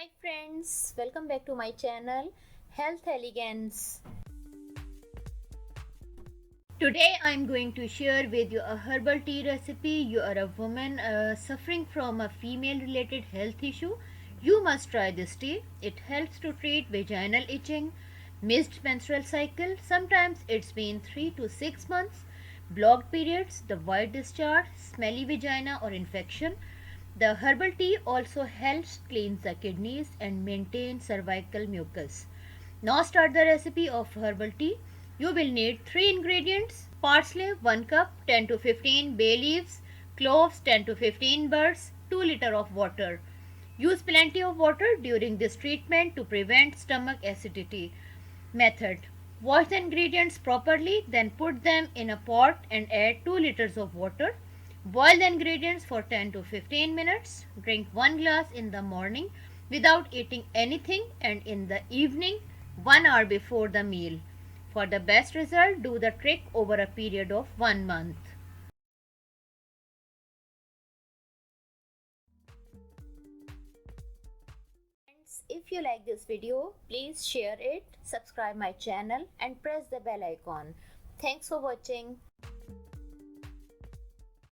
Hi friends, welcome back to my channel Health Elegance. Today I am going to share with you a herbal tea recipe. You are a woman suffering from a female related health issue. You must try this tea. It helps to treat vaginal itching, missed menstrual cycle. Sometimes it's been 3 to 6 months, blocked periods, the white discharge, smelly vagina or infection. The herbal tea also helps cleanse the kidneys and maintain cervical mucus. Now start the recipe of herbal tea. You will need 3 ingredients: parsley 1 cup, 10 to 15 bay leaves, cloves 10 to 15 buds, 2 liter of water. Use plenty of water during this treatment to prevent stomach acidity. Method: wash the ingredients properly, then put them in a pot and add 2 liters of water. Boil the ingredients for 10 to 15 minutes. Drink 1 glass in the morning without eating anything, and in the evening 1 hour before the meal. For the best result, do the trick over a period of 1 month. If you like this video, please share it, subscribe my channel and press the bell icon. Thanks for watching.